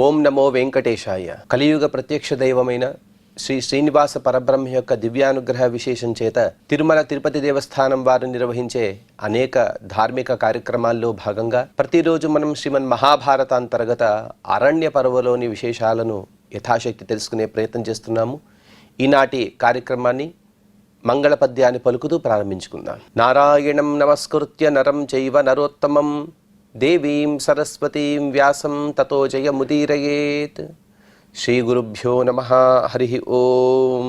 ఓం నమో వెంకటేశాయ. కలియుగ ప్రత్యక్ష దైవమైన శ్రీ శ్రీనివాస పరబ్రహ్మ యొక్క దివ్యానుగ్రహ విశేషం చేత తిరుమల తిరుపతి దేవస్థానం వారు నిర్వహించే అనేక ధార్మిక కార్యక్రమాల్లో భాగంగా ప్రతిరోజు మనం శ్రీమన్ మహాభారత అంతర్గత అరణ్య పర్వలోని విశేషాలను యథాశక్తి తెలుసుకునే ప్రయత్నం చేస్తున్నాము. ఈనాటి కార్యక్రమాన్ని మంగళ పద్యాన్ని పలుకుతూ ప్రారంభించుకుందాం. నారాయణం నమస్కృత్య నరం చైవ నరోత్తమం దేవీం సరస్వతీం వ్యాసం తతో జయముదీరయేత్. శ్రీ గురుభ్యో నమః. హరి ఓం.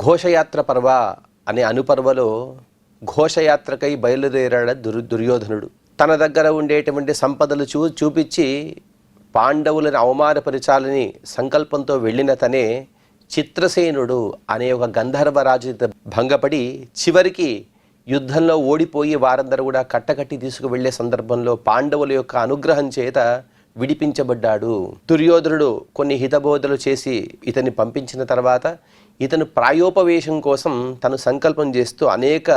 ఘోషయాత్ర పర్వ అనే అనుపర్వలో ఘోషయాత్రకై బయలుదేరాడ దుర్యోధనుడు. తన దగ్గర ఉండేటువంటి సంపదలు చూపించి పాండవులను అవమానపరచాలని సంకల్పంతో వెళ్ళిన తనే చిత్రసేనుడు అనే ఒక గంధర్వరాజు భంగపడి చివరికి యుద్ధంలో ఓడిపోయి వారందరూ కూడా కట్టకట్టి తీసుకువెళ్లే సందర్భంలో పాండవుల యొక్క అనుగ్రహం చేత విడిపించబడ్డాడు. దుర్యోధనుడు కొన్ని హితబోధలు చేసి ఇతన్ని పంపించిన తర్వాత ఇతను ప్రాయోపవేశం కోసం తను సంకల్పం చేస్తూ అనేక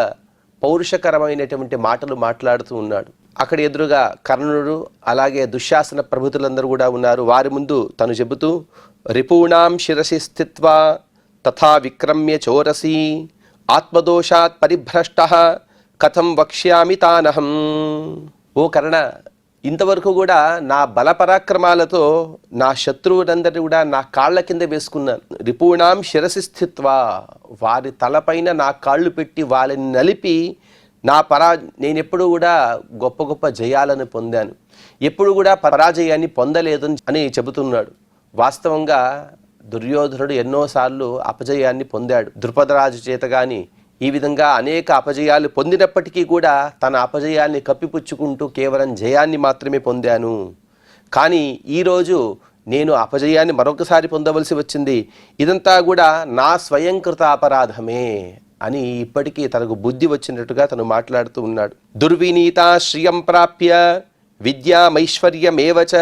పౌరుషకరమైనటువంటి మాటలు మాట్లాడుతూ ఉన్నాడు. అక్కడ ఎదురుగా కర్ణుడు అలాగే దుశ్శాసన ప్రభుతులందరూ కూడా ఉన్నారు. వారి ముందు తను చెబుతూ రిపూణాం శిరసి స్థిత్వా తథా విక్రమ్య చోరసి ఆత్మదోషాత్ పరిభ్రష్టః కథం వక్ష్యామి తానహం. ఓ కర్ణ, ఇంతవరకు కూడా నా బలపరాక్రమాలతో నా శత్రువులందరినీ కూడా నా కాళ్ల కింద వేసుకున్నాను. రిపూణాం శిరసి స్థిత్వా, వారి తలపైన నా కాళ్ళు పెట్టి వాళ్ళని నలిపి నేను ఎప్పుడు కూడా గొప్ప గొప్ప జయాలను పొందాను, ఎప్పుడు కూడా పరాజయాన్ని పొందలేదు అని చెబుతున్నాడు. వాస్తవంగా దుర్యోధనుడు ఎన్నోసార్లు అపజయాన్ని పొందాడు. ద్రుపదరాజు చేత కానీ ఈ విధంగా అనేక అపజయాలు పొందినప్పటికీ కూడా తన అపజయాన్ని కప్పిపుచ్చుకుంటూ కేవలం జయాన్ని మాత్రమే పొందాను. కానీ ఈరోజు నేను అపజయాన్ని మరొకసారి పొందవలసి వచ్చింది. ఇదంతా కూడా నా స్వయంకృత అపరాధమే అని ఇప్పటికీ తనకు బుద్ధి వచ్చినట్టుగా తను మాట్లాడుతూ ఉన్నాడు. దుర్వినీత శ్రియం ప్రాప్య విద్యామైశ్వర్యమేవ చ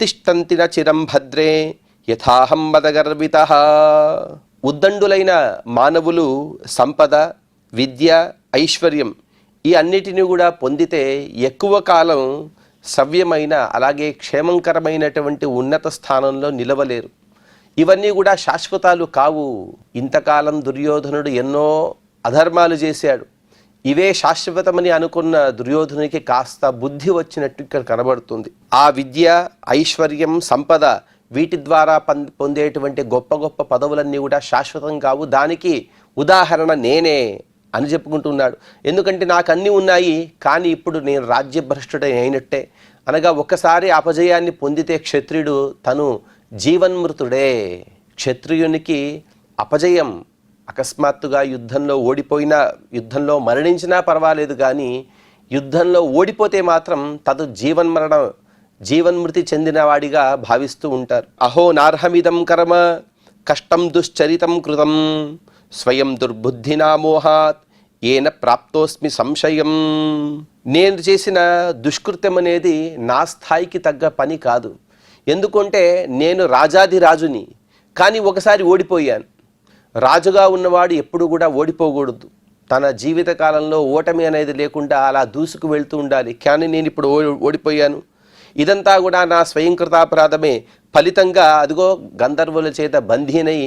తిష్టంతి న చిరం భద్రే యథాహం మదగర్వితః. ఉద్దండులైన మానవులు సంపద, విద్య, ఐశ్వర్యం ఈ అన్నిటిని కూడా పొందితే ఎక్కువ కాలం సవ్యమైన అలాగే క్షేమంకరమైనటువంటి ఉన్నత స్థానంలో నిలవలేరు. ఇవన్నీ కూడా శాశ్వతాలు కావు. ఇంతకాలం దుర్యోధనుడు ఎన్నో అధర్మాలు చేశాడు. ఇవే శాశ్వతమని అనుకున్న దుర్యోధనునికి కాస్త బుద్ధి వచ్చినట్టు ఇక్కడ కనబడుతుంది. ఆ విద్య, ఐశ్వర్యం, సంపద వీటి ద్వారా పొందేటువంటి గొప్ప గొప్ప పదవులన్నీ కూడా శాశ్వతం కావు. దానికి ఉదాహరణ నేనే అని చెప్పుకుంటున్నాడు. ఎందుకంటే నాకు అన్నీ ఉన్నాయి, కానీ ఇప్పుడు నేను రాజ్యభ్రష్టుడే అయినట్టే. అనగా ఒక్కసారి అపజయాన్ని పొందితే క్షత్రియుడు తను జీవన్మృతుడే. క్షత్రియునికి అపజయం అకస్మాత్తుగా యుద్ధంలో ఓడిపోయినా, యుద్ధంలో మరణించినా పర్వాలేదు, కానీ యుద్ధంలో ఓడిపోతే మాత్రం తదు జీవన్మృతి చెందినవాడిగా భావిస్తూ ఉంటారు. అహో నార్హమిదం కర్మ కష్టం దుశ్చరితం కృతం స్వయం దుర్బుద్ధినా మోహాత్ ఏన ప్రాప్తోస్మి సంశయం. నేను చేసిన దుష్కృత్యం అనేది నా స్థాయికి తగ్గ పని కాదు. ఎందుకంటే నేను రాజాధిరాజుని, కానీ ఒకసారి ఓడిపోయాను. రాజుగా ఉన్నవాడు ఎప్పుడు కూడా ఓడిపోకూడదు. తన జీవిత కాలంలో ఓటమి అనేది లేకుండా అలా దూసుకు వెళ్తూ ఉండాలి. కానీ నేను ఇప్పుడు ఓడిపోయాను. ఇదంతా కూడా నా స్వయంకృతాపరాధమే. ఫలితంగా అదిగో గంధర్వుల చేత బంధీనై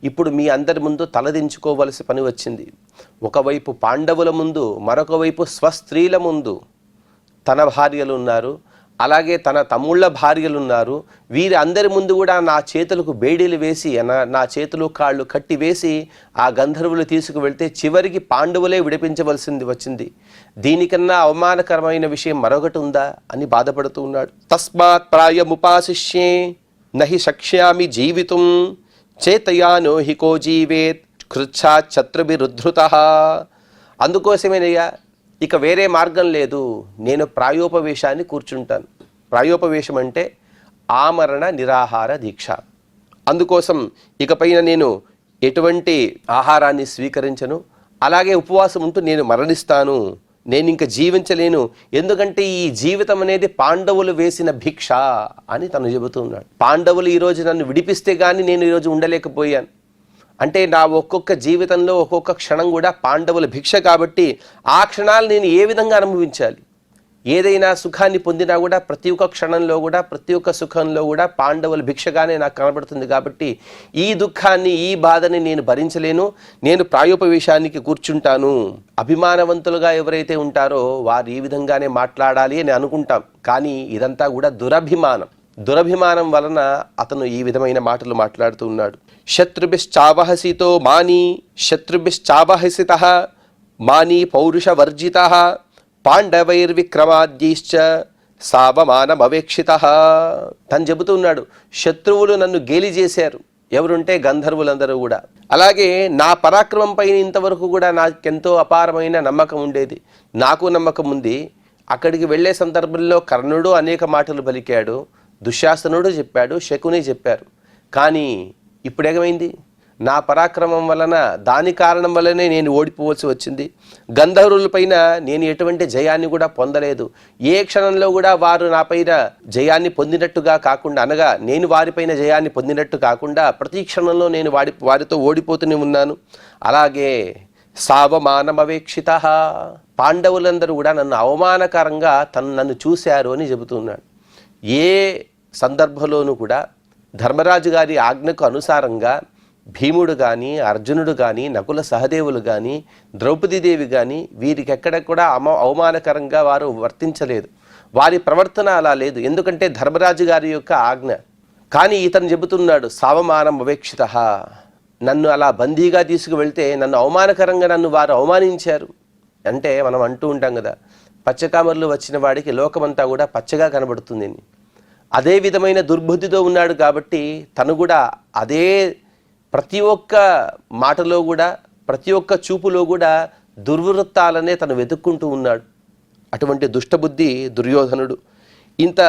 ఇప్పుడు మీ అందరి ముందు తలదించుకోవలసి పని వచ్చింది. ఒకవైపు పాండవుల ముందు, మరొక వైపు స్వస్త్రీల ముందు తన భార్యలు ఉన్నారు, అలాగే తన తమ్ముళ్ళ భార్యలు ఉన్నారు. వీరి అందరి ముందు కూడా నా చేతులకు బేడీలు వేసి, నా చేతులు కాళ్ళు కట్టి వేసి ఆ గంధర్వులు తీసుకువెళ్తే చివరికి పాండవులే విడిపించవలసింది వచ్చింది. దీనికన్నా అవమానకరమైన విషయం మరొకటి ఉందా అని బాధపడుతూ ఉన్నాడు. తస్మాత్ ప్రాయముపాశిష్యే నహి శక్ష్యామి జీవితుం చేతయానో హికో జీవేత్ కృచ్ఛాత్ శత్రుభిరుద్ధృతః. అందుకోసమేనయ్యా, ఇక వేరే మార్గం లేదు, నేను ప్రాయోపవేశాన్ని కూర్చుంటాను. ప్రాయోపవేశం అంటే ఆమరణ నిరాహార దీక్ష. అందుకోసం ఇకపైన నేను ఎటువంటి ఆహారాన్ని స్వీకరించను, అలాగే ఉపవాసం ఉంటూ నేను మరణిస్తాను. నేను ఇంక జీవించలేను, ఎందుకంటే ఈ జీవితం అనేది పాండవులు వేసిన భిక్ష అని తను చెబుతున్నాడు. పాండవులు ఈరోజు నన్ను విడిపిస్తే కానీ నేను ఈరోజు ఉండలేకపోయాను. అంటే నా ఒక్కొక్క జీవితంలో ఒక్కొక్క క్షణం కూడా పాండవుల భిక్ష కాబట్టి ఆ క్షణాలు నేను ఏ విధంగా అనుభవించాలి? ఏదైనా సుఖాన్ని పొందినా కూడా ప్రతి ఒక్క క్షణంలో కూడా ప్రతి ఒక్క సుఖంలో కూడా పాండవుల భిక్షగానే నాకు కనబడుతుంది. కాబట్టి ఈ దుఃఖాన్ని ఈ బాధని నేను భరించలేను, నేను ప్రాయోపవేశానికి కూర్చుంటాను. అభిమానవంతులుగా ఎవరైతే ఉంటారో వారు ఈ విధంగానే మాట్లాడాలి అని అనుకుంటాం. కానీ ఇదంతా కూడా దురభిమానం వలన అతను ఈ విధమైన మాటలు మాట్లాడుతూ ఉన్నాడు. శత్రుభిశ్చావహసితో మాని శత్రుభిశ్చావహసితః మాని పౌరుషవర్జితః పాండవైర్విక్రమాద్యైశ్చ సావమానమవేక్షితః. తను చెబుతున్నాడు, శత్రువులు నన్ను గేలి చేశారు. ఎవరుంటే గంధర్వులందరూ కూడా. అలాగే నా పరాక్రమం పైన ఇంతవరకు కూడా నాకెంతో అపారమైన నమ్మకం ఉండేది. నాకు నమ్మకం ఉంది. అక్కడికి వెళ్ళే సందర్భంలో కర్ణుడు అనేక మాటలు పలికాడు, దుశ్శాసనుడు చెప్పాడు, శకుని చెప్పారు. కానీ ఇప్పుడు ఏమైంది? నా పరాక్రమం వలన, దాని కారణం వల్లనే నేను ఓడిపోవలసి వచ్చింది. గంధర్వులపైన నేను ఎటువంటి జయాన్ని కూడా పొందలేదు. ఏ క్షణంలో కూడా వారు నా పైన జయాన్ని పొందినట్టుగా కాకుండా, అనగా నేను వారిపైన జయాన్ని పొందినట్టు కాకుండా ప్రతి క్షణంలో నేను వారితో ఓడిపోతూనే ఉన్నాను. అలాగే సావమానమవేక్షితః, పాండవులందరూ కూడా నన్ను అవమానకరంగా నన్ను చూశారు అని చెబుతున్నాడు. ఏ సందర్భంలోనూ కూడా ధర్మరాజు గారి ఆజ్ఞకు అనుసారంగా భీముడు కానీ, అర్జునుడు కానీ, నకుల సహదేవులు కానీ, ద్రౌపదీదేవి కానీ వీరికి ఎక్కడ కూడా అవమానకరంగా వారు వర్తించలేదు. వారి ప్రవర్తన అలా లేదు, ఎందుకంటే ధర్మరాజు గారి యొక్క ఆజ్ఞ. కానీ ఇతను చెబుతున్నాడు సావమానం అవేక్షితః, నన్ను అలా బందీగా తీసుకువెళ్తే నన్ను అవమానకరంగా వారు అవమానించారు. అంటే మనం అంటూ ఉంటాం కదా, పచ్చకామర్లు వచ్చిన వాడికి లోకమంతా కూడా పచ్చగా కనబడుతుంది. అదే విధమైన దుర్బుద్ధితో ఉన్నాడు కాబట్టి తను కూడా అదే ప్రతి ఒక్క మాటలో కూడా ప్రతి ఒక్క చూపులో కూడా దుర్వృత్తాలనే తను వెతుక్కుంటూ ఉన్నాడు. అటువంటి దుష్టబుద్ధి దుర్యోధనుడు. ఇంత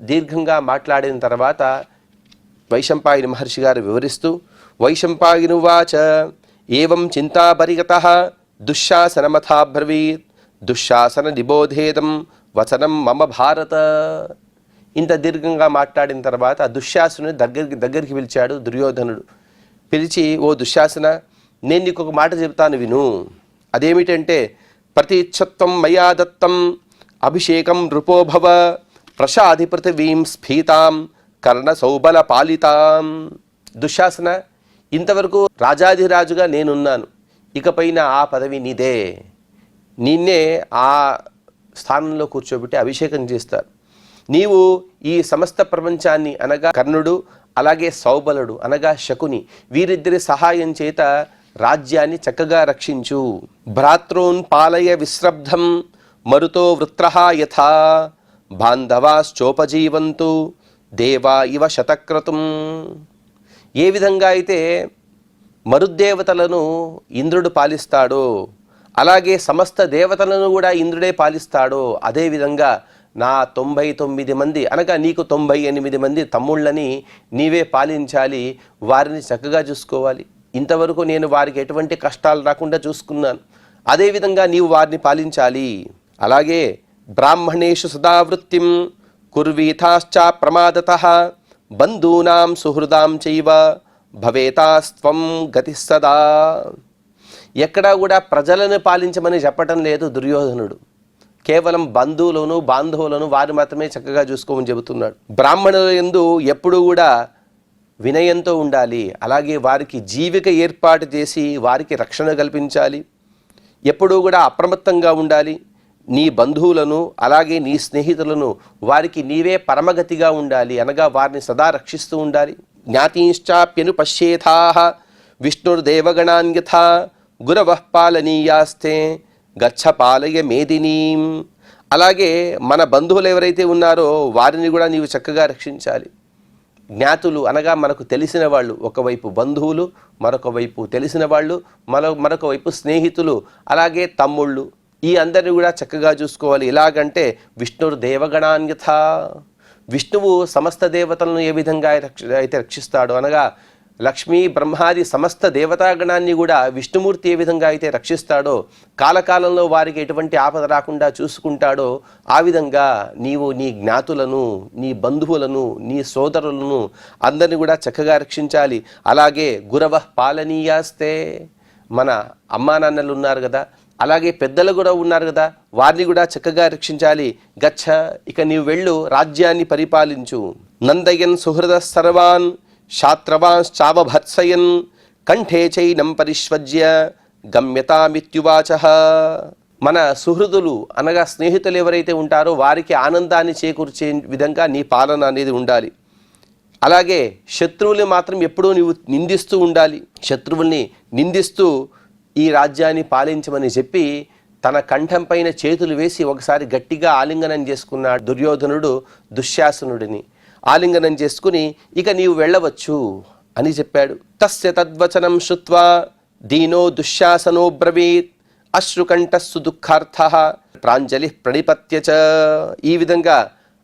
దీర్ఘంగా మాట్లాడిన తర్వాత వైశంపాయని మహర్షి గారు వివరిస్తూ, వైశంపాయనువాచ ఏవం చింతాపరిగతః దుశ్శాసనమథాబ్రవీత్ దుశ్శాసన నిబోధేదం వచనం మమ భారత. ఇంత దీర్ఘంగా మాట్లాడిన తర్వాత దుశ్శాసనుని దగ్గరికి పిలిచాడు దుర్యోధనుడు. పిలిచి, ఓ దుశ్శాసన, నేను నీకు ఒక మాట చెబుతాను విను. అదేమిటంటే, ప్రతీచ్ఛత్వం మయా దత్తం అభిషేకం నృపోభవ ప్రసాది పృథివీం స్ఫీతాం కర్ణ సౌబల పాలితాం. దుశ్శాసన, ఇంతవరకు రాజాధిరాజుగా నేనున్నాను, ఇకపైన ఆ పదవి నీదే. నిన్నే ఆ స్థానంలో కూర్చోబెట్టి అభిషేకం చేస్తారు. నీవు ఈ సమస్త ప్రపంచాన్ని, అనగా కర్ణుడు అలాగే సౌబలుడు అనగా శకుని, వీరిద్దరి సహాయం చేత రాజ్యాన్ని చక్కగా రక్షించు. భ్రాతॄన్ పాలయ విశ్రబ్ధం మరుతో వృత్రః యథా బాంధవాశ్చోపజీవంతు దేవా ఇవ శతక్రతుం. ఏ విధంగా అయితే మరుద్దేవతలను ఇంద్రుడు పాలిస్తాడో, అలాగే సమస్త దేవతలను కూడా ఇంద్రుడే పాలిస్తాడో, అదేవిధంగా నా 99 మంది అనగా నీకు 98 మంది తమ్ముళ్ళని నీవే పాలించాలి, వారిని చక్కగా చూసుకోవాలి. ఇంతవరకు నేను వారికి ఎటువంటి కష్టాలు రాకుండా చూసుకున్నాను, అదేవిధంగా నీవు వారిని పాలించాలి. అలాగే బ్రాహ్మణేషు సదావృత్తిం కుర్వీథాశ్చ ప్రమాదతః బంధూనాం సుహృదాం చైవ భవేతాస్త్వం గతి సదా. ఎక్కడా కూడా ప్రజలను పాలించమని చెప్పటం లేదు దుర్యోధనుడు. కేవలం బాంధవులను వారు మాత్రమే చక్కగా చూసుకోమని చెబుతున్నాడు. బ్రాహ్మణుల యందు ఎప్పుడూ కూడా వినయంతో ఉండాలి. అలాగే వారికి జీవిక ఏర్పాటు చేసి వారికి రక్షణ కల్పించాలి. ఎప్పుడూ కూడా అప్రమత్తంగా ఉండాలి. నీ బంధువులను అలాగే నీ స్నేహితులను వారికి నీవే పరమగతిగా ఉండాలి, అనగా వారిని సదా రక్షిస్తూ ఉండాలి. జ్ఞాతీశ్చాప్యను పశ్యేథాః విష్ణుర్దేవగణాన్యథా గురవః పాలనీయాస్తే గచ్చ పాలయ మేదినీం. అలాగే మన బంధువులు ఎవరైతే ఉన్నారో వారిని కూడా నీవు చక్కగా రక్షించాలి. జ్ఞాతులు అనగా మనకు తెలిసిన వాళ్ళు, ఒకవైపు బంధువులు, మరొక వైపు తెలిసిన వాళ్ళు, మరొక వైపు స్నేహితులు, అలాగే తమ్ముళ్ళు, ఈ అందరిని కూడా చక్కగా చూసుకోవాలి. ఎలాగంటే విష్ణుర్ దేవగణాన్యథా, విష్ణువు సమస్త దేవతలను ఏ విధంగా అయితే రక్షిస్తాడో, అనగా లక్ష్మీ బ్రహ్మాది సమస్త దేవతాగణాన్ని కూడా విష్ణుమూర్తి ఏ విధంగా అయితే రక్షిస్తాడో, కాలకాలంలో వారికి ఎటువంటి ఆపద రాకుండా చూసుకుంటాడో, ఆ విధంగా నీవు నీ జ్ఞాతులను, నీ బంధువులను, నీ సోదరులను అందరిని కూడా చక్కగా రక్షించాలి. అలాగే గురవ పాలనీయాస్తే, మన అమ్మా నాన్నలు ఉన్నారు కదా, అలాగే పెద్దలు కూడా ఉన్నారు కదా, వారిని కూడా చక్కగా రక్షించాలి. గచ్చ, ఇక నీవు వెళ్ళు, రాజ్యాన్ని పరిపాలించు. నందయన్ సుహృద సర్వాన్ శాత్రవాంశ్చావభత్సయన్ కంఠే చైనం పరిష్వజ్య గమ్యతామిత్యువాచ. మన సుహృదులు అనగా స్నేహితులు ఎవరైతే ఉంటారో వారికి ఆనందాన్ని చేకూర్చే విధంగా నీ పాలన అనేది ఉండాలి. అలాగే శత్రువుల్ని మాత్రం ఎప్పుడూ నీవు నిందిస్తూ ఉండాలి. శత్రువుల్ని నిందిస్తూ ఈ రాజ్యాన్ని పాలించమని చెప్పి తన కంఠం పైన చేతులు వేసి ఒకసారి గట్టిగా ఆలింగనం చేసుకున్నాడు దుర్యోధనుడు దుశ్శాసనుడిని. ఆలింగనం చేసుకుని ఇక నీవు వెళ్ళవచ్చు అని చెప్పాడు. తస్య తద్వచనం శ్రుత్వా దీనో దుశ్శాసనో బ్రవీత్ అశ్రుకంఠస్సు దుఃఖార్థః ప్రాంజలి ప్రణిపత్యచ. ఈ విధంగా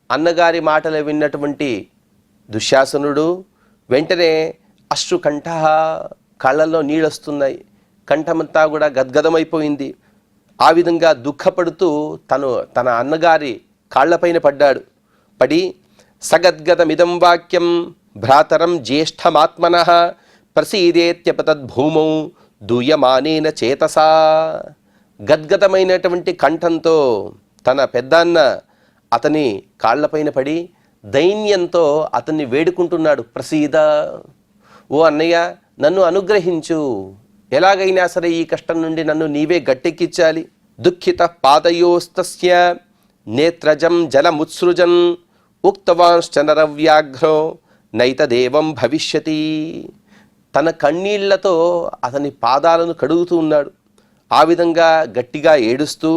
అన్నగారి మాటలు విన్నటువంటి దుశ్శాసనుడు వెంటనే అశ్రుకంఠ, కళ్ళల్లో నీళ్ళొస్తున్నాయి, కంఠమంతా కూడా గద్గదమైపోయింది. ఆ విధంగా దుఃఖపడుతూ తన అన్నగారి కాళ్లపైన పడ్డాడు. పడి సగద్గదమిదం వాక్యం భ్రాతరం జ్యేష్ఠమాత్మనః ప్రసీదేత్యపతద్భూమౌ దూయమానేన చేతసా. గద్గదమైనటువంటి కంఠంతో తన పెద్దన్న అతని కాళ్లపైన పడి దైన్యంతో అతన్ని వేడుకుంటున్నాడు. ప్రసీద, ఓ అన్నయ్య, నన్ను అనుగ్రహించు, ఎలాగైనా సరే ఈ కష్టం నుండి నన్ను నీవే గట్టెక్కించాలి. దుఃఖిత పాదయోస్తస్య నేత్రజం జలముత్సృజన్ ఉక్తవాంశ్చ నరవ్యాఘ్రో నైతదేవం భవిష్యతి. తన కన్నీళ్లతో అతని పాదాలను కడుగుతూ ఉన్నాడు. ఆ విధంగా గట్టిగా ఏడుస్తూ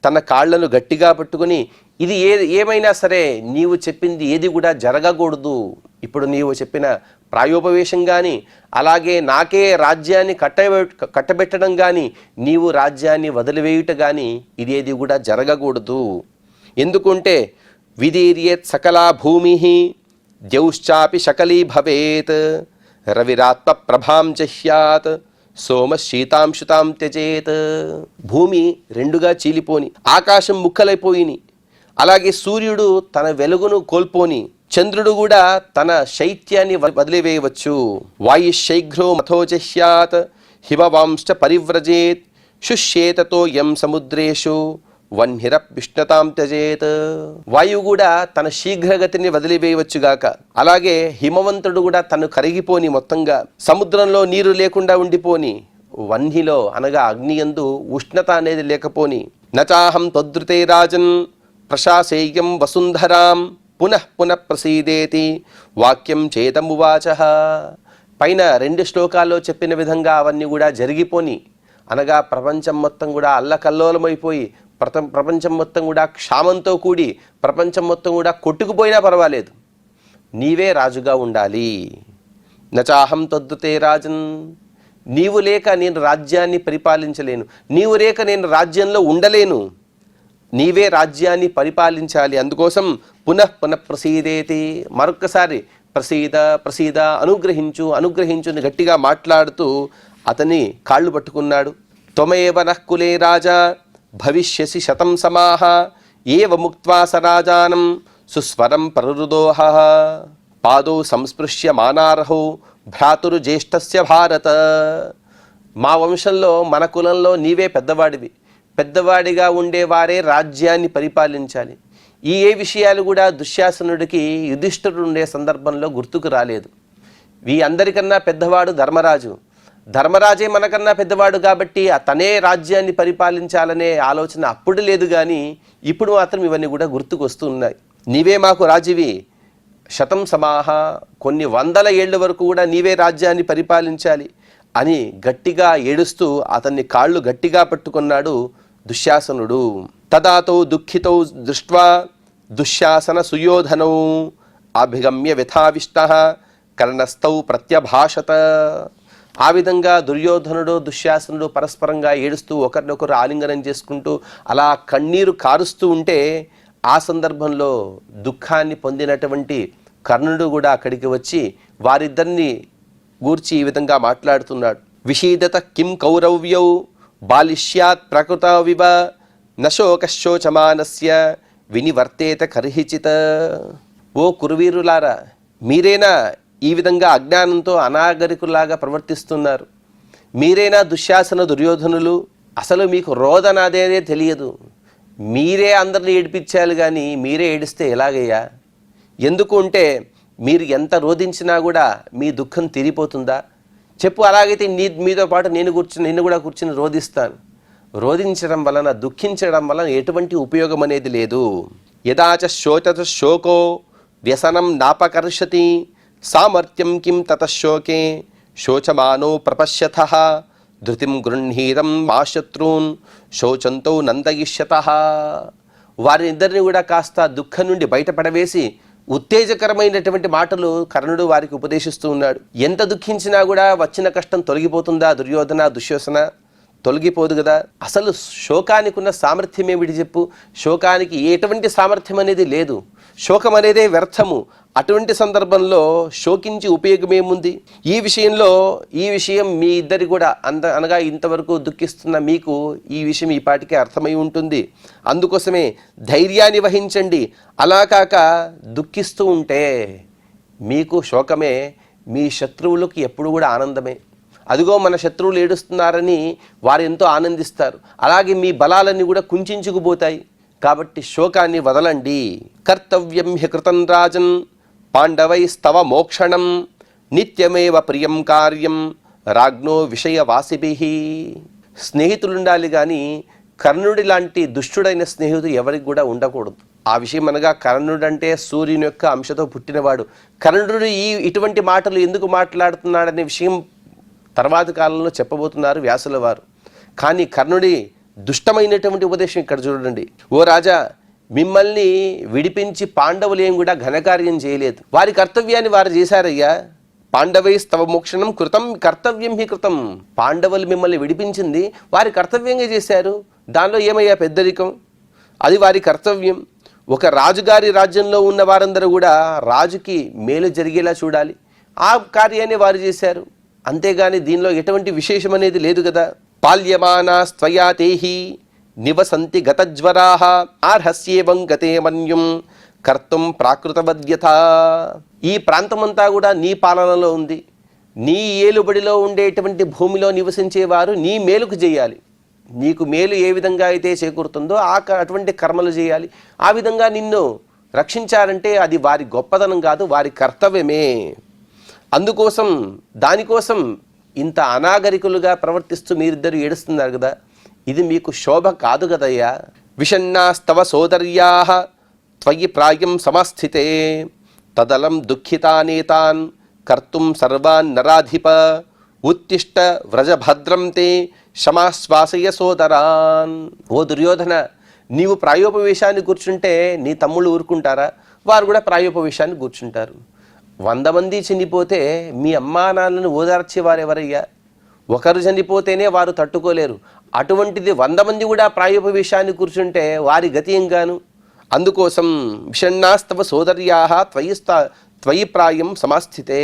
తన కాళ్లను గట్టిగా పట్టుకుని, ఇది ఏమైనా సరే నీవు చెప్పింది ఏది కూడా జరగకూడదు. ఇప్పుడు నీవు చెప్పిన ప్రాయోపవేశం కానీ, అలాగే నాకే రాజ్యాన్ని కట్టబెట్టడం కానీ, నీవు రాజ్యాన్ని వదిలివేయుట కానీ ఇదేది కూడా జరగకూడదు. ఎందుకంటే విదీర్యేత్ సకలా భూమి ద్యౌశ్చాపి శకలీ భవేత్ రవిరాత్మ ప్రభాం జహ్యాత్ సోమ శీతాంశుతాం త్యజేత్. భూమి రెండుగా చీలిపోని, ఆకాశం ముక్కలైపోయిని, అలాగే సూర్యుడు తన వెలుగును కోల్పోని, చంద్రుడు కూడా తన శైత్యాన్ని వదిలివేయవచ్చు. వాయుశైఘ్రో మథోజహ్యాత్ హిమవాంశ్చ పరివ్రజేత్ శుష్యేతతో యం సముద్రేషు వన్హిరప్యుష్ణతాం త్యజేత్. వాయువు కూడా తన శీఘ్రగతిని వదిలివేయవచ్చుగాక, అలాగే హిమవంతుడు కూడా తను కరిగిపోని, మొత్తంగా సముద్రంలో నీరు లేకుండా ఉండిపోని, వన్హిలో అనగా అగ్నియందు ఉష్ణత అనేది లేకపోని. నచాహం త్వదృతే రాజన్ ప్రశాసేయం వసుంధరాం పునః పునః ప్రసీదేతి వాక్యం చేతమువాచ. పైన 2 శ్లోకాల్లో చెప్పిన విధంగా అవన్నీ కూడా జరిగిపోని, అనగా ప్రపంచం మొత్తం కూడా అల్లకల్లోలమైపోయి, ప్రపంచం మొత్తం కూడా క్షామంతో కూడి, ప్రపంచం మొత్తం కూడా కొట్టుకుపోయినా పర్వాలేదు, నీవే రాజుగా ఉండాలి. నచాహం త్వదృతే రాజన్, నీవు లేక నేను రాజ్యాన్ని పరిపాలించలేను, నీవు లేక నేను రాజ్యంలో ఉండలేను, నీవే రాజ్యాన్ని పరిపాలించాలి. అందుకోసం పునః పునః ప్రసీదేతి, మరొక్కసారి ప్రసీద ప్రసీద, అనుగ్రహించు అనుగ్రహించు అని గట్టిగా మాట్లాడుతూ అతని కాళ్ళు పట్టుకున్నాడు. త్వమేవ నః కులే రాజా భవిష్యసి శతం సమాహ ఏవ ముక్త్వా సరాజానం సుస్వరం ప్రరుదోహ పాదో సంస్పృశ్య మానార్హో భ్రాతురు జ్యేష్ఠస్య భారత. మా వంశంలో, మన కులంలో నీవే పెద్దవాడివి, పెద్దవాడిగా ఉండేవారే రాజ్యాన్ని పరిపాలించాలి. ఏ విషయాలు కూడా దుశ్శాసనుడికి యుధిష్ఠిరుడు ఉండే సందర్భంలో గుర్తుకు రాలేదు. అందరికన్నా పెద్దవాడు ధర్మరాజు, ధర్మరాజే మనకన్నా పెద్దవాడు కాబట్టి తనే రాజ్యాన్ని పరిపాలించాలనే ఆలోచన అప్పుడు లేదు, కానీ ఇప్పుడు మాత్రం ఇవన్నీ కూడా గుర్తుకు వస్తున్నాయి. నీవే మాకు రాజువి, శతం సమాహ, కొన్ని 100 ఏళ్ల వరకు కూడా నీవే రాజ్యాన్ని పరిపాలించాలి అని గట్టిగా ఏడుస్తూ అతన్ని కాళ్ళు గట్టిగా పట్టుకున్నాడు దుశ్శాసనుడు. తదాతో దుఃఖితో దృష్ట్వా దుశ్శాసన సుయోధనౌ అభిగమ్య వ్యథావిష్టః కర్ణస్థౌ ప్రత్యభాషత. ఆ విధంగా దుర్యోధనుడు దుశ్శాసనుడు పరస్పరంగా ఏడుస్తూ ఒకరినొకరు ఆలింగనం చేసుకుంటూ అలా కన్నీరు కారుస్తూ ఉంటే, ఆ సందర్భంలో దుఃఖాన్ని పొందినటువంటి కర్ణుడు కూడా అక్కడికి వచ్చి వారిద్దరిని గూర్చి ఈ విధంగా మాట్లాడుతున్నాడు. విషీదత కిం కౌరవ్యౌ బాలిష్యాత్ ప్రకృతవివ నశోకశోచమానస్య వినివర్తేత కర్హిచిత. ఓ కురువీరులారా, మీరేనా ఈ విధంగా అజ్ఞానంతో అనాగరికులాగా ప్రవర్తిస్తున్నారు? మీరేనా దుశ్శాసన దుర్యోధనులు? అసలు మీకు రోదన అదేదే తెలియదు. మీరే అందరిని ఏడిపించాలి కానీ మీరే ఏడిస్తే ఎలాగయ్యా? ఎందుకు అంటే మీరు ఎంత రోధించినా కూడా మీ దుఃఖం తీరిపోతుందా? చెప్పు. అలాగైతే మీతో పాటు నిన్ను కూడా కూర్చుని రోధిస్తాను. రోధించడం వలన, దుఃఖించడం వలన ఎటువంటి ఉపయోగం అనేది లేదు. యదాచ శోచత శోకో వ్యసనం నాపకర్షతి సామర్థ్యం కిం తతశోకే శోచమానో ప్రపశ్యతః ధృతిం గృహీతం మా శత్రూన్ శోచంతో నందయిష్యతః. వారిద్దరిని కూడా కాస్త దుఃఖం నుండి బయటపడవేసి ఉత్తేజకరమైనటువంటి మాటలు కర్ణుడు వారికి ఉపదేశిస్తూ ఉన్నాడు. ఎంత దుఃఖించినా కూడా వచ్చిన కష్టం తొలగిపోతుందా దుర్యోధన, దుశ్శాసన? తొలగిపోదు కదా. అసలు శోకానికి ఉన్న సామర్థ్యం ఏమిటి చెప్పు? శోకానికి ఎటువంటి సామర్థ్యం అనేది లేదు. శోకం అనేదే వ్యర్థము. అటువంటి సందర్భంలో శోకించి ఉపయోగమేముంది? ఈ విషయం మీ ఇద్దరి కూడా అనగా ఇంతవరకు దుఃఖిస్తున్న మీకు ఈ విషయం ఈ పాటికే అర్థమై ఉంటుంది. అందుకోసమే ధైర్యాన్ని వహించండి. అలా కాక దుఃఖిస్తూ ఉంటే మీకు శోకమే, మీ శత్రువులకు ఎప్పుడు కూడా ఆనందమే. అదిగో మన శత్రువులు ఏడుస్తున్నారని వారు ఎంతో ఆనందిస్తారు. అలాగే మీ బలాలన్నీ కూడా కుంచుకుపోతాయి. కాబట్టి శోకాన్ని వదలండి. కర్తవ్యం హి కృతం రాజన్ పాండవైస్తవ మోక్షణం నిత్యమేవ ప్రియం కార్యం రాజ్ఞో విషయవాసిభిః. స్నేహితులుండాలి కానీ కర్ణుడి లాంటి దుష్టుడైన స్నేహితుడు ఎవరికి కూడా ఉండకూడదు. ఆ విషయం అనగా కర్ణుడు అంటే సూర్యుని యొక్క అంశతో పుట్టినవాడు. కర్ణుడు ఇటువంటి మాటలు ఎందుకు మాట్లాడుతున్నాడనే విషయం తర్వాత కాలంలో చెప్పబోతున్నారు వ్యాసుల వారు. కానీ కర్ణుడి దుష్టమైనటువంటి ఉపదేశం ఇక్కడ చూడండి. ఓ రాజా, మిమ్మల్ని విడిపించి పాండవులు ఏం కూడా ఘనకార్యం చేయలేదు. వారి కర్తవ్యాన్ని వారు చేశారయ్యా. పాండవైస్తవ మోక్షణం కృతం కర్తవ్యం హి కృతం. పాండవులు మిమ్మల్ని విడిపించింది వారి కర్తవ్యంగా చేశారు. దానిలో ఏమయ్యా పెద్దరికం? అది వారి కర్తవ్యం. ఒక రాజుగారి రాజ్యంలో ఉన్న వారందరూ కూడా రాజుకి మేలు జరిగేలా చూడాలి. ఆ కార్యాన్ని వారు చేశారు. అంతేగాని దీనిలో ఎటువంటి విశేషం అనేది లేదు కదా. పాల్యమానాస్త్వయా తేహి నివసంతి గతజ్వరాః ఆర్హస్యేవం గతే మన్యుం కర్తుం ప్రాకృతవద్యథ. ఈ ప్రాంతమంతా కూడా నీ పాలనలో ఉంది. నీ ఏలుబడిలో ఉండేటువంటి భూమిలో నివసించేవారు నీ మేలుకు చేయాలి. నీకు మేలు ఏ విధంగా అయితే చేకూరుతుందో అటువంటి కర్మలు చేయాలి. ఆ విధంగా నిన్ను రక్షించారంటే అది వారి గొప్పదనం కాదు, వారి కర్తవ్యమే. అందుకోసం దానికోసం ఇంత అనాగరికులుగా ప్రవర్తిస్తూ మీరిద్దరు ఏడుస్తున్నారు కదా. ఇది మీకు శోభ కాదు కదయ్యా. విషణ్ణాస్తవ సోదర్యాః త్వయి ప్రాయం సమస్థితే తదలం దుఃఖితానేతాన్ కర్తుం సర్వాన్ నరాధిప ఉత్తిష్ట వ్రజభద్రం తే క్షమాశ్వాసయ సోదరాన్. ఓ దుర్యోధన, నీవు ప్రాయోపవేశాన్ని కూర్చుంటే నీ తమ్ముళ్ళు ఊరుకుంటారా? వారు కూడా ప్రాయోపవేశాన్ని కూర్చుంటారు. 100 మంది చనిపోతే మీ అమ్మా నాన్నలను ఓదార్చేవారు ఎవరయ్యా? ఒకరు చనిపోతేనే వారు తట్టుకోలేరు. అటువంటిది 100 మంది కూడా ప్రాయోపవేశాన్ని కూర్చుంటే వారి గతి ఏం గాను? అందుకోసం విషణ్ణాస్తవ సోదర్యాః త్వయి ప్రాయం సమాస్థితే.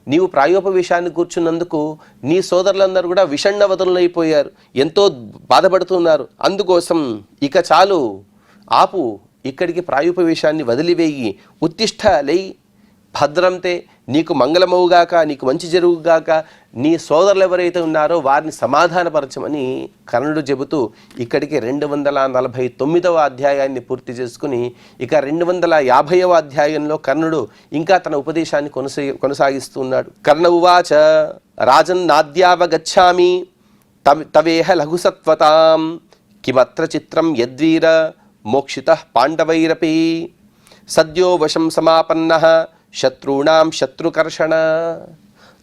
నీవు ప్రాయోపవేశాన్ని కూర్చున్నందుకు నీ సోదరులందరూ కూడా విషణ్ణవతులైపోయారు, ఎంతో బాధపడుతున్నారు. అందుకోసం ఇక చాలు, ఆపు, ఇక్కడికి ప్రాయోపవేశాన్ని వదిలివేయి. ఉత్తిష్ట లై భద్రంతే, నీకు మంగళమవుగాక, నీకు మంచి జరుగుగాక, నీ సోదరులు ఎవరైతే ఉన్నారో వారిని సమాధానపరచమని కర్ణుడు చెబుతూ ఇక్కడికి 249వ అధ్యాయాన్ని పూర్తి చేసుకుని ఇక 250వ అధ్యాయంలో కర్ణుడు ఇంకా తన ఉపదేశాన్ని కొనసాగిస్తున్నాడు. కర్ణ ఉవాచ రాజన్నాద్యావగచ్ఛామి తవేహ లఘుసత్వతాం కిమత్ర చిత్రం యద్వీర మోక్షితః పాండవైరపి సద్యో వశం సమాపన్నః శత్రుణాం శత్రుకర్షణ.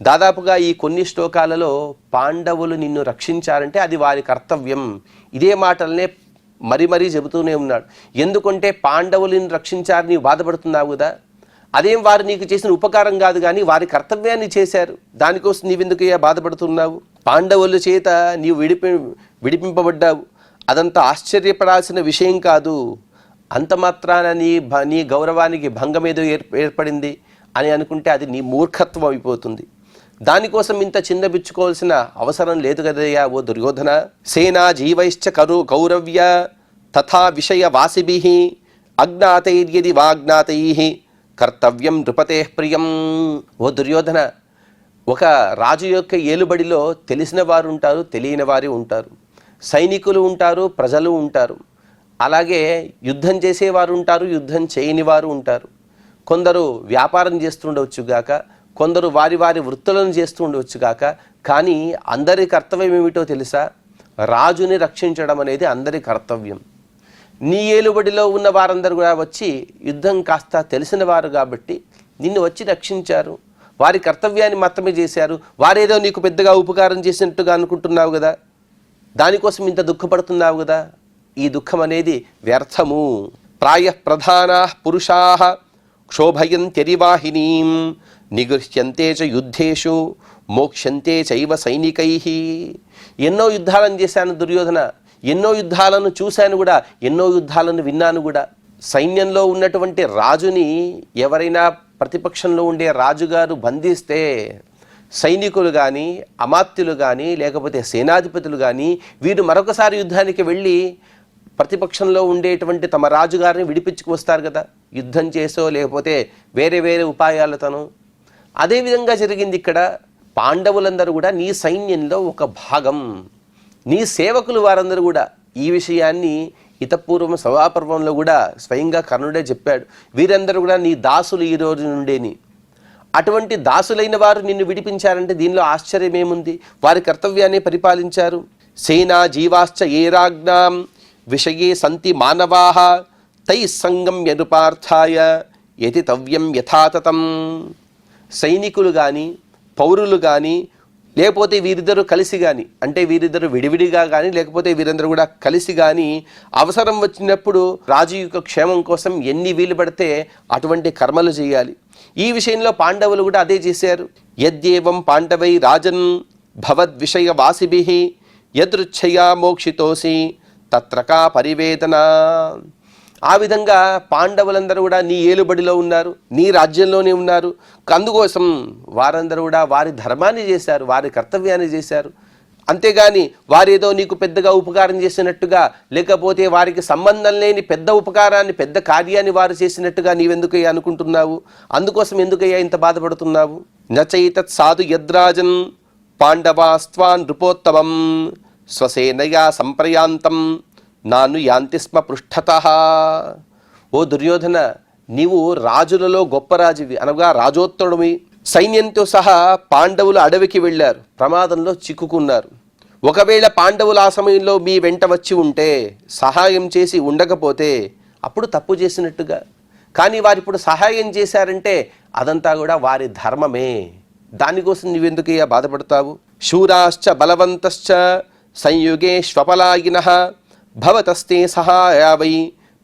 దాదాపుగా ఈ కొన్ని శ్లోకాలలో పాండవులు నిన్ను రక్షించారంటే అది వారి కర్తవ్యం. ఇదే మాటలనే మరీ చెబుతూనే ఉన్నాడు. ఎందుకంటే పాండవులను రక్షించారు, నీవు బాధపడుతున్నావు కదా. అదేం వారు నీకు చేసిన ఉపకారం కాదు, కానీ వారి కర్తవ్యాన్ని చేశారు. దానికోసం నీవెందుకు బాధపడుతున్నావు? పాండవుల చేత నీవు విడిపింపబడ్డావు. అదంతా ఆశ్చర్యపడాల్సిన విషయం కాదు. అంత మాత్రాన నీ గౌరవానికి భంగం ఏదో ఏర్పడింది అని అనుకుంటే అది నీ మూర్ఖత్వం అయిపోతుంది. దానికోసం ఇంత చిన్నబిచ్చుకోవాల్సిన అవసరం లేదు కదయ్యా ఓ దుర్యోధన. సేనా జీవైశ్చ కౌరవ్య తథా విషయ వాసిభిః అజ్ఞాతైర్యది వాజ్ఞాతైః కర్తవ్యం నృపతే ప్రియం. ఓ దుర్యోధన, ఒక రాజు యొక్క ఏలుబడిలో తెలిసిన వారు ఉంటారు, తెలియని వారు ఉంటారు, సైనికులు ఉంటారు, ప్రజలు ఉంటారు, అలాగే యుద్ధం చేసేవారు ఉంటారు, యుద్ధం చేయని వారు ఉంటారు. కొందరు వ్యాపారం చేస్తుండవచ్చుగాక, కొందరు వారి వారి వృత్తులను చేస్తూ ఉండవచ్చుగాక. కానీ అందరి కర్తవ్యం ఏమిటో తెలుసా? రాజుని రక్షించడం అనేది అందరి కర్తవ్యం. నీ ఏలుబడిలో ఉన్న వారందరూ కూడా వచ్చి యుద్ధం కాస్త తెలిసిన వారు కాబట్టి నిన్ను వచ్చి రక్షించారు, వారి కర్తవ్యాన్ని మాత్రమే చేశారు. వారేదో నీకు పెద్దగా ఉపకారం చేసినట్టుగా అనుకుంటున్నావు కదా, దానికోసం ఇంత దుఃఖపడుతున్నావు కదా. ఈ దుఃఖం అనేది వ్యర్థము. ప్రాయ ప్రధానా పురుషా క్షోభయంత్యరివాహినీం నిగృహ్యంతే చ యుద్ధేషు మోక్ష్యంతే చైవ సైనికై. ఎన్నో యుద్ధాలను చేశాను దుర్యోధన, ఎన్నో యుద్ధాలను చూశాను కూడా, ఎన్నో యుద్ధాలను విన్నాను కూడా. సైన్యంలో ఉన్నటువంటి రాజుని ఎవరైనా ప్రతిపక్షంలో ఉండే రాజుగారు బంధిస్తే సైనికులు కానీ, అమాత్యులు కానీ, లేకపోతే సేనాధిపతులు కానీ వీరు మరొకసారి యుద్ధానికి వెళ్ళి ప్రతిపక్షంలో ఉండేటువంటి తమ రాజుగారిని విడిపించుకు వస్తారు కదా, యుద్ధం చేసో లేకపోతే వేరే వేరే ఉపాయాలతోనూ. అదేవిధంగా జరిగింది ఇక్కడ. పాండవులందరూ కూడా నీ సైన్యంలో ఒక భాగం, నీ సేవకులు వారందరూ కూడా. ఈ విషయాన్ని ఇతపూర్వం సభాపర్వంలో కూడా స్వయంగా కర్ణుడే చెప్పాడు. వీరందరూ కూడా నీ దాసులు ఈ రోజు నుండేని. అటువంటి దాసులైన వారు నిన్ను విడిపించారంటే దీనిలో ఆశ్చర్యం ఏముంది? వారి కర్తవ్యాన్ని పరిపాలించారు. సేనా జీవాశ్చ ఏ రాజ్ఞాం విషయే సంతి మానవాః తై సంగమ్య నృపార్థాయ యతి తవ్యం యథాతథం. సైనికులు కానీ, పౌరులు కానీ, లేకపోతే వీరిద్దరూ కలిసి కానీ, అంటే వీరిద్దరు విడివిడిగా కానీ లేకపోతే వీరందరూ కూడా కలిసి కానీ అవసరం వచ్చినప్పుడు రాజు యొక్క క్షేమం కోసం ఎన్ని వీలు పడితే అటువంటి కర్మలు చేయాలి. ఈ విషయంలో పాండవులు కూడా అదే చేశారు. యద్యేవం పాండవై రాజన్ భవద్విషయ వాసిభిః యదృచ్ఛయా మోక్షితోసి తత్రకా పరివేదన. ఆ విధంగా పాండవులందరూ కూడా నీ ఏలుబడిలో ఉన్నారు, నీ రాజ్యంలోనే ఉన్నారు. అందుకోసం వారందరూ కూడా వారి ధర్మాన్ని చేశారు, వారి కర్తవ్యాన్ని చేశారు. అంతేగాని వారేదో నీకు పెద్దగా ఉపకారం చేసినట్టుగా, లేకపోతే వారికి సంబంధం లేని పెద్ద ఉపకారాన్ని, పెద్ద కార్యాన్ని వారు చేసినట్టుగా నీవెందుకయ్యా అనుకుంటున్నావు? అందుకోసం ఎందుకయ్యా ఇంత బాధపడుతున్నావు? నచైతత్ సాధు యద్రాజన్ పాండవాస్త్వా నృపోత్తమం స్వసేనయా సంప్రయాంతం నాను యాంతి స్మ పృష్ఠతః. ఓ దుర్యోధన, నీవు రాజులలో గొప్ప రాజువి, అనగా రాజోత్తరుడివి. సైన్యంతో సహా పాండవులు అడవికి వెళ్ళారు, ప్రమాదంలో చిక్కుకున్నారు. ఒకవేళ పాండవులు ఆ సమయంలో మీ వెంట వచ్చి ఉంటే, సహాయం చేసి ఉండకపోతే అప్పుడు తప్పు చేసినట్టుగా. కానీ వారు ఇప్పుడు సహాయం చేశారంటే అదంతా కూడా వారి ధర్మమే. దానికోసం నువ్వెందుకయ్యా బాధపడతావు? శూరాశ్చ బలవంతశ్చ సంయుగే శ్వపలాయినః భవతస్తే సహాయా వై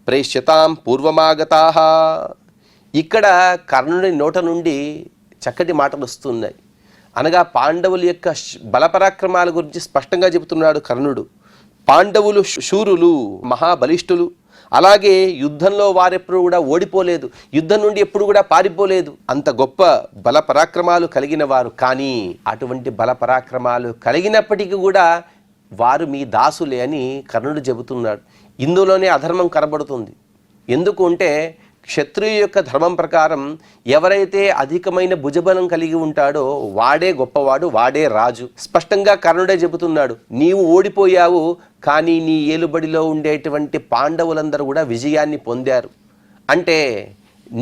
ప్రేష్యతాం పూర్వమాగతాః. ఇక్కడ కర్ణుడి నోట నుండి చక్కటి మాటలు వస్తున్నాయి. అనగా పాండవుల యొక్క బలపరాక్రమాల గురించి స్పష్టంగా చెబుతున్నాడు కర్ణుడు. పాండవులు శూరులు, మహాబలిష్ఠులు. అలాగే యుద్ధంలో వారెప్పుడు కూడా ఓడిపోలేదు, యుద్ధం నుండి ఎప్పుడు కూడా పారిపోలేదు. అంత గొప్ప బలపరాక్రమాలు కలిగిన వారు. కానీ అటువంటి బలపరాక్రమాలు కలిగినప్పటికీ కూడా వారు మీ దాసులే అని కర్ణుడు చెబుతున్నాడు. ఇందులోనే అధర్మం కనబడుతుంది. ఎందుకు అంటే క్షత్రియుల యొక్క ధర్మం ప్రకారం ఎవరైతే అధికమైన భుజబలం కలిగి ఉంటాడో వాడే గొప్పవాడు, వాడే రాజు. స్పష్టంగా కర్ణుడే చెబుతున్నాడు, నీవు ఓడిపోయావు, కానీ నీ ఏలుబడిలో ఉండేటువంటి పాండవులందరూ కూడా విజయాన్ని పొందారు. అంటే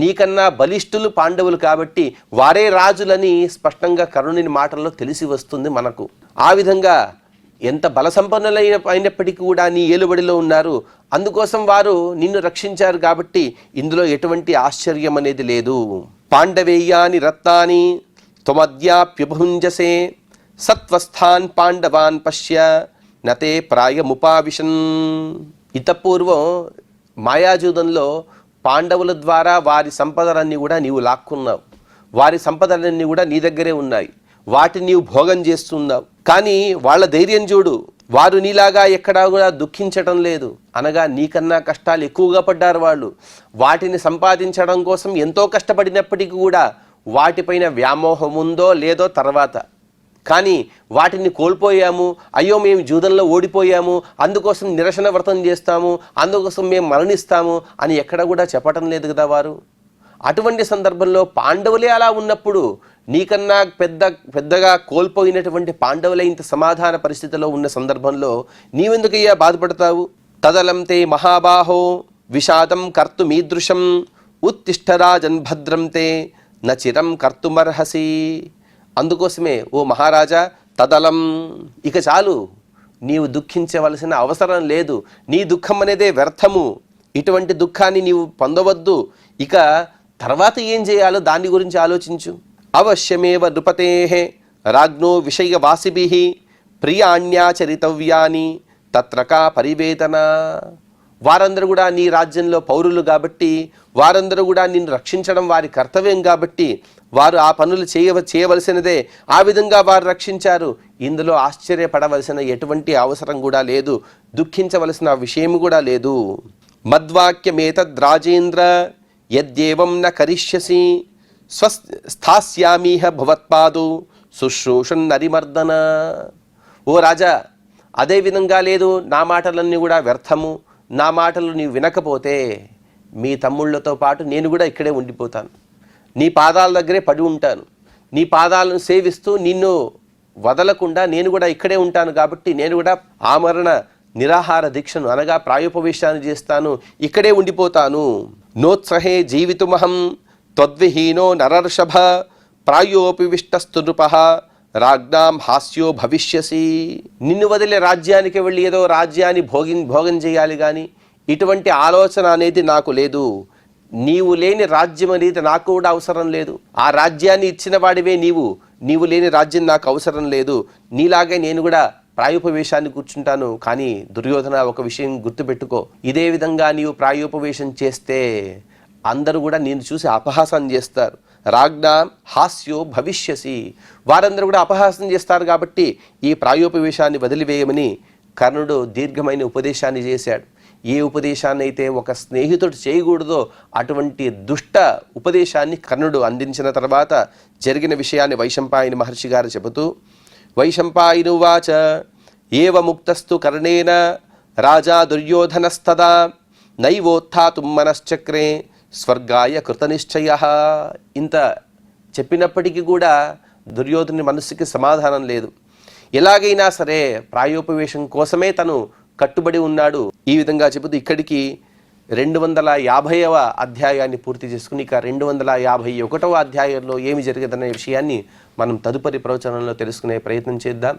నీకన్నా బలిష్ఠులు పాండవులు కాబట్టి వారే రాజులని స్పష్టంగా కర్ణుని మాటల్లో తెలిసి వస్తుంది మనకు. ఆ విధంగా ఎంత అయినప్పటికీ కూడా నీ ఏలుబడిలో ఉన్నారు, అందుకోసం వారు నిన్ను రక్షించారు కాబట్టి ఇందులో ఎటువంటి ఆశ్చర్యం అనేది లేదు. పాండవేయాని రత్నాని త్వమద్యాప్యుభుంజసే సత్వస్థాన్ పాండవాన్ పశ్య నతే ప్రాయముపావిశన్. ఇతపూర్వం మాయాజూదంలో పాండవుల ద్వారా వారి సంపదలన్నీ కూడా నీవు లాక్కున్నావు, వారి సంపదలన్నీ కూడా నీ దగ్గరే ఉన్నాయి, వాటిని నీవు భోగం చేస్తున్నావు. కానీ వాళ్ళ ధైర్యం చూడు, వారు నీలాగా ఎక్కడా కూడా దుఃఖించటం లేదు. అనగా నీకన్నా కష్టాలు ఎక్కువగా పడ్డారు వాళ్ళు. వాటిని సంపాదించడం కోసం ఎంతో కష్టపడినప్పటికీ కూడా వాటిపైన వ్యామోహం ఉందో లేదో తర్వాత. కానీ వాటిని కోల్పోయాము, అయ్యో మేము జూదంలో ఓడిపోయాము, అందుకోసం నిరసన వ్రతం చేస్తాము, అందుకోసం మేము మరణిస్తాము అని ఎక్కడ కూడా చెప్పటం లేదు కదా వారు. అటువంటి సందర్భంలో పాండవులే అలా ఉన్నప్పుడు నీకన్నా పెద్దగా కోల్పోయినటువంటి పాండవులే ఇంత సమాధాన పరిస్థితిలో ఉన్న సందర్భంలో నీవెందుకయ్యా బాధపడతావు? తదలం తే మహాబాహో విషాదం కర్తుమీదృశం ఉత్తిష్టరాజన్ భద్రం తే నచిరం కర్తుమర్హసి. అందుకోసమే ఓ మహారాజా తదలం, ఇక చాలు, నీవు దుఃఖించవలసిన అవసరం లేదు, నీ దుఃఖం అనేదే వ్యర్థము, ఇటువంటి దుఃఖాన్ని నీవు పొందవద్దు, ఇక తర్వాత ఏం చేయాలో దాని గురించి ఆలోచించు. అవశ్యమేవ నృపతే రాజ్ఞో విషయవాసిభిః ప్రియాణ్యాచరితవ్యాని తత్రకా పరివేదన. వారందరూ కూడా నీ రాజ్యంలో పౌరులు కాబట్టి, వారందరూ కూడా నిన్ను రక్షించడం వారి కర్తవ్యం కాబట్టి వారు ఆ పనులు చేయవలసినదే, ఆ విధంగా వారు రక్షించారు. ఇందులో ఆశ్చర్యపడవలసిన ఎటువంటి అవసరం కూడా లేదు, దుఃఖించవలసిన విషయం కూడా లేదు. మద్వాక్యమేతద్రాజేంద్ర యద్యేవం న కరిష్యసి స్థాస్యామిహ భవత్పాదు శుశ్రూషన్ నరిమర్దన. ఓ రాజా, అదేవిధంగా లేదు, నా మాటలన్నీ కూడా వ్యర్థము, నా మాటలు నీవు వినకపోతే మీ తమ్ముళ్లతో పాటు నేను కూడా ఇక్కడే ఉండిపోతాను, నీ పాదాల దగ్గరే పడి ఉంటాను, నీ పాదాలను సేవిస్తూ నిన్ను వదలకుండా నేను కూడా ఇక్కడే ఉంటాను. కాబట్టి నేను కూడా ఆమరణ నిరాహార దీక్షను అనగా ప్రాయోపవేశాన్ని చేస్తాను, ఇక్కడే ఉండిపోతాను. నోత్సహే జీవితుమహం త్వద్విహీనో నరర్షభ ప్రాయోపవిష్టస్తు నృపః రాజ్ఞాం హాస్యో భవిష్యసి. నిన్ను వదిలే రాజ్యానికి వెళ్ళి ఏదో రాజ్యాన్ని భోగం చేయాలి కానీ ఇటువంటి ఆలోచన అనేది నాకు లేదు. నీవు లేని రాజ్యం అనేది నాకు కూడా అవసరం లేదు. ఆ రాజ్యాన్ని ఇచ్చిన వాడివే నీవు లేని రాజ్యం నాకు అవసరం లేదు. నీలాగే నేను కూడా ప్రాయోపవేశాన్ని కూర్చుంటాను. కానీ దుర్యోధన, ఒక విషయం గుర్తుపెట్టుకో, ఇదే విధంగా నీవు ప్రాయోపవేశం చేస్తే అందరూ కూడా నేను చూసి అపహాసం చేస్తారు. రాజ్ఞాం హాస్యో భవిష్యసి, వారందరూ కూడా అపహాసం చేస్తారు. కాబట్టి ఈ ప్రాయోపవేశాన్ని వదిలివేయమని కర్ణుడు దీర్ఘమైన ఉపదేశాన్ని చేశాడు. ఏ ఉపదేశాన్ని అయితే ఒక స్నేహితుడు చేయకూడదో అటువంటి దుష్ట ఉపదేశాన్ని కర్ణుడు అందించిన తర్వాత జరిగిన విషయాన్ని వైశంపాయన మహర్షి గారు చెబుతూ, వైశంపాయనువాచ ఏవ ముక్తస్తు కర్ణేన రాజా దుర్యోధనస్తదా నైవోత్థాతుం మనశ్చక్రే స్వర్గాయ కృతనిశ్చయః. ఇంత చెప్పినప్పటికీ కూడా దుర్యోధనుని మనస్సుకి సమాధానం లేదు. ఎలాగైనా సరే ప్రాయోపవేశం కోసమే తను కట్టుబడి ఉన్నాడు. ఈ విధంగా చెబుతూ ఇక్కడికి 250వ అధ్యాయాన్ని పూర్తి చేసుకుని ఇక 251వ అధ్యాయంలో ఏమి జరిగదనే విషయాన్ని మనం తదుపరి ప్రవచనంలో తెలుసుకునే ప్రయత్నం చేద్దాం.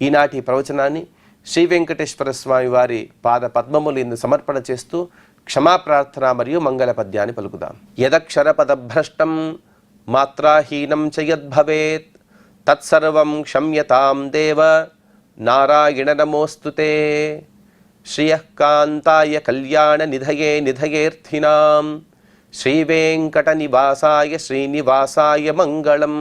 ఈనాటి ప్రవచనాన్ని శ్రీ వెంకటేశ్వర స్వామి వారి పాద పద్మములందు సమర్పణ చేస్తూ క్షమాప్రార్థన మరియు మంగళ పద్యాన్ని పలుకుదాం. యదక్షర పదభ్రష్టం మాత్రాహీనం చ యద్భవేత్ తత్సర్వం క్షమ్యతాం దేవ నారాయణ నమోస్తుతే. శ్రియః కాంతాయ కళ్యాణ నిధయే నిధయేర్థినాం శ్రీవేంకట నివాసాయ శ్రీనివాసాయ మంగళం.